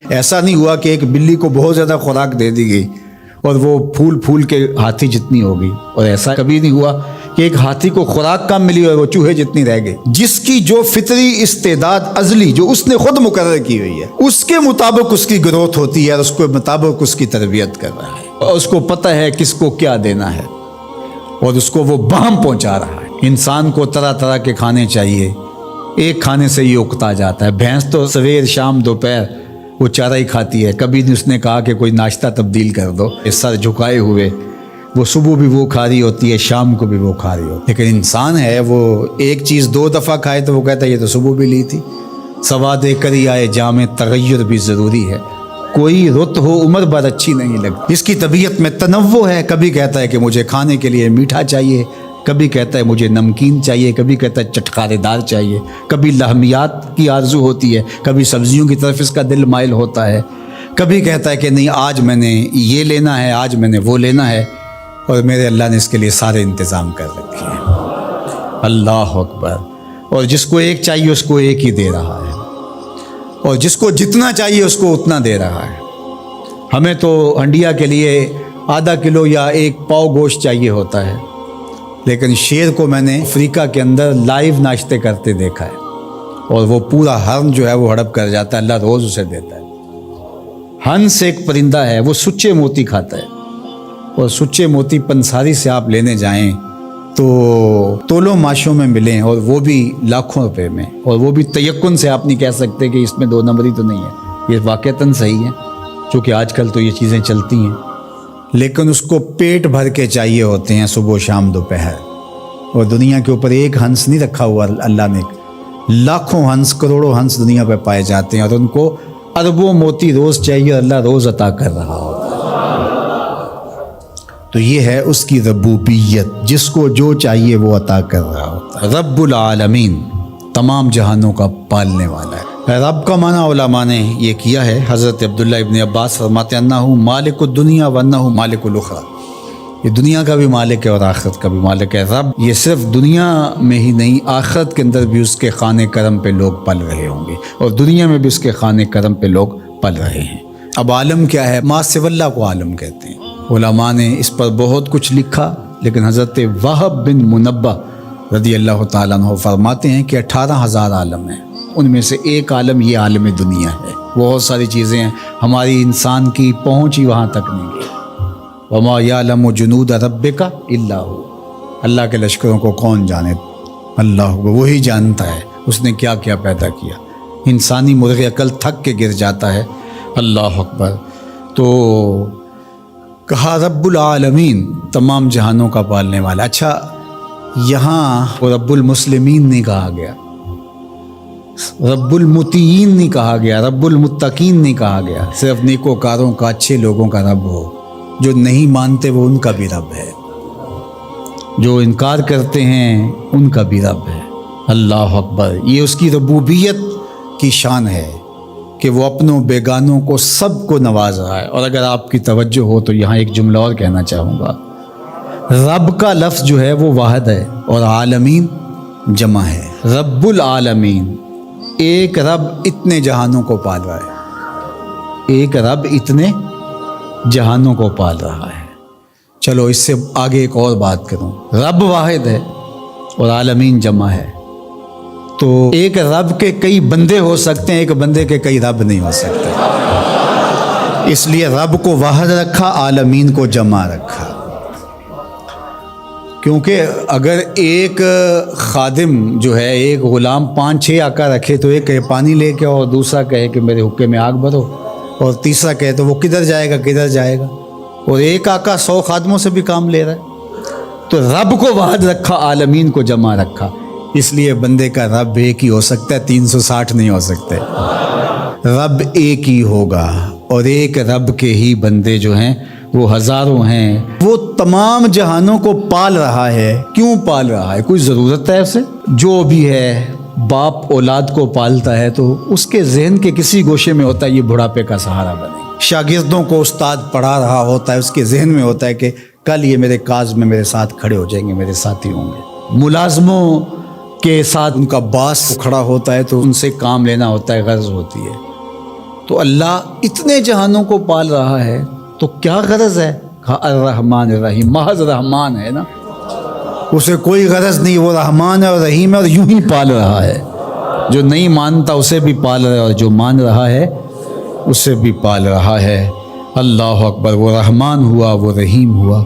ایسا نہیں ہوا کہ ایک بلی کو بہت زیادہ خوراک دے دی گئی اور وہ پھول پھول کے ہاتھی جتنی ہو گئی، اور ایسا کبھی نہیں ہوا کہ ایک ہاتھی کو خوراک کم ملی اور وہ چوہے جتنی رہ گئی۔ جس کی جو فطری استعداد ازلی جو اس نے خود مقرر کی ہوئی ہے، اس کے مطابق اس کی گروتھ ہوتی ہے اور اس کے مطابق اس کی تربیت کر رہا ہے، اور اس کو پتہ ہے کس کو کیا دینا ہے اور اس کو وہ بہم پہنچا رہا ہے۔ انسان کو طرح طرح کے کھانے چاہیے، ایک کھانے سے یہ اکتا جاتا ہے۔ بھینس تو سویر شام دوپہر وہ چارہ ہی کھاتی ہے، کبھی نہیں اس نے کہا کہ کوئی ناشتہ تبدیل کر دو۔ سر جھکائے ہوئے وہ صبح بھی وہ کھا رہی ہوتی ہے، شام کو بھی وہ کھا رہی ہوتی ہے، لیکن انسان ہے وہ ایک چیز 2 دفعہ کھائے تو وہ کہتا ہے یہ تو صبح بھی لی تھی۔ سواد کری آئے جام تغیر بھی ضروری ہے، کوئی رت ہو عمر بھر اچھی نہیں لگتی۔ اس کی طبیعت میں تنوع ہے، کبھی کہتا ہے کہ مجھے کھانے کے لیے میٹھا چاہیے، کبھی کہتا ہے مجھے نمکین چاہیے، کبھی کہتا ہے چٹکارے دار چاہیے، کبھی لحمیات کی آرزو ہوتی ہے، کبھی سبزیوں کی طرف اس کا دل مائل ہوتا ہے، کبھی کہتا ہے کہ نہیں آج میں نے یہ لینا ہے، آج میں نے وہ لینا ہے، اور میرے اللہ نے اس کے لیے سارے انتظام کر رکھے ہیں۔ اللہ اکبر۔ اور جس کو ایک چاہیے اس کو ایک ہی دے رہا ہے، اور جس کو جتنا چاہیے اس کو اتنا دے رہا ہے۔ ہمیں تو ہنڈیا کے لیے ½ کلو یا 1 پاؤ گوشت چاہیے ہوتا ہے، لیکن شیر کو میں نے افریقہ کے اندر لائیو ناشتے کرتے دیکھا ہے، اور وہ پورا ہرن جو ہے وہ ہڑپ کر جاتا ہے، اللہ روز اسے دیتا ہے۔ ہنس ایک پرندہ ہے، وہ سچے موتی کھاتا ہے، اور سچے موتی پنساری سے آپ لینے جائیں تو تولوں ماشوں میں ملیں، اور وہ بھی لاکھوں روپے میں، اور وہ بھی تیقن سے آپ نہیں کہہ سکتے کہ اس میں 2 نمبری تو نہیں ہے، یہ واقعتاً صحیح ہے، چونکہ آج کل تو یہ چیزیں چلتی ہیں، لیکن اس کو پیٹ بھر کے چاہیے ہوتے ہیں صبح شام دوپہر۔ اور دنیا کے اوپر ایک ہنس نہیں رکھا ہوا اللہ نے، لاکھوں ہنس کروڑوں ہنس دنیا پہ پائے جاتے ہیں، اور ان کو اربوں موتی روز چاہیے، اللہ روز عطا کر رہا ہوتا ہے۔ تو یہ ہے اس کی ربوبیت، جس کو جو چاہیے وہ عطا کر رہا ہوتا ہے۔ رب العالمین، تمام جہانوں کا پالنے والا ہے۔ رب کا معنی علماء نے یہ کیا ہے، حضرت عبداللہ ابن عباس فرماتے ہیں انہ مالک الدنیا وانہ مالک الاخرى، یہ دنیا کا بھی مالک ہے اور آخرت کا بھی مالک ہے۔ رب یہ صرف دنیا میں ہی نہیں، آخرت کے اندر بھی اس کے خانے کرم پہ لوگ پل رہے ہوں گے، اور دنیا میں بھی اس کے خانے کرم پہ لوگ پل رہے ہیں۔ اب عالم کیا ہے؟ ما سوی اللہ کو عالم کہتے ہیں۔ علماء نے اس پر بہت کچھ لکھا، لیکن حضرت وہب بن منبہ رضی اللہ تعالیٰ عنہ فرماتے ہیں کہ 18,000 عالم ہیں، ان میں سے ایک عالم یہ عالم دنیا ہے۔ بہت ساری چیزیں ہیں، ہماری انسان کی پہنچ ہی وہاں تک نہیں گئی۔ وما یعلم جنود ربک الا ہو، اللہ کے لشکروں کو کون جانے؟ اللہ کو، وہی جانتا ہے اس نے کیا کیا پیدا کیا۔ انسانی مرغ عقل تھک کے گر جاتا ہے۔ اللہ اکبر۔ تو کہا رب العالمین، تمام جہانوں کا پالنے والا۔ اچھا، یہاں رب المسلمین نہیں کہا گیا، رب المطیعین نہیں کہا گیا، رب المتقین نہیں کہا گیا، صرف نیکوکاروں کا، اچھے لوگوں کا رب ہو۔ جو نہیں مانتے وہ ان کا بھی رب ہے، جو انکار کرتے ہیں ان کا بھی رب ہے۔ اللہ اکبر۔ یہ اس کی ربوبیت کی شان ہے کہ وہ اپنوں بیگانوں کو سب کو نواز رہا ہے۔ اور اگر آپ کی توجہ ہو تو یہاں ایک جملہ اور کہنا چاہوں گا، رب کا لفظ جو ہے وہ واحد ہے اور عالمین جمع ہے۔ رب العالمین، ایک رب اتنے جہانوں کو پال رہا ہے، ایک رب اتنے جہانوں کو پال رہا ہے۔ چلو اس سے آگے ایک اور بات کروں، رب واحد ہے اور عالمین جمع ہے، تو ایک رب کے کئی بندے ہو سکتے ہیں، ایک بندے کے کئی رب نہیں ہو سکتے، اس لیے رب کو واحد رکھا، عالمین کو جمع رکھا۔ کیونکہ اگر ایک خادم جو ہے، ایک غلام 5-6 آقا رکھے تو ایک کہے پانی لے کے، اور دوسرا کہے کہ میرے حقے میں آگ بھرو، اور تیسرا کہے تو وہ کدھر جائے گا کدھر جائے گا، اور ایک آقا 100 خادموں سے بھی کام لے رہا ہے۔ تو رب کو واحد رکھا، عالمین کو جمع رکھا، اس لیے بندے کا رب ایک ہی ہو سکتا ہے، 360 نہیں ہو سکتے۔ رب ایک ہی ہوگا، اور ایک رب کے ہی بندے جو ہیں وہ ہزاروں ہیں۔ وہ تمام جہانوں کو پال رہا ہے۔ کیوں پال رہا ہے؟ کوئی ضرورت ہے اسے؟ جو بھی ہے، باپ اولاد کو پالتا ہے تو اس کے ذہن کے کسی گوشے میں ہوتا ہے یہ بڑھاپے کا سہارا بنے۔ شاگردوں کو استاد پڑھا رہا ہوتا ہے، اس کے ذہن میں ہوتا ہے کہ کل یہ میرے کاز میں میرے ساتھ کھڑے ہو جائیں گے، میرے ساتھی ہوں گے۔ ملازموں کے ساتھ ان کا باس کھڑا ہوتا ہے تو ان سے کام لینا ہوتا ہے، غرض ہوتی ہے۔ تو اللہ اتنے جہانوں کو پال رہا ہے تو کیا غرض ہے؟ کہا الرحمن الرحیم، محض رحمان ہے نا، اسے کوئی غرض نہیں، وہ رحمان ہے اور رحیم ہے اور یوں ہی پال رہا ہے۔ جو نہیں مانتا اسے بھی پال رہا ہے اور جو مان رہا ہے اسے بھی پال رہا ہے۔ اللہ اکبر، وہ رحمان ہوا، وہ رحیم ہوا۔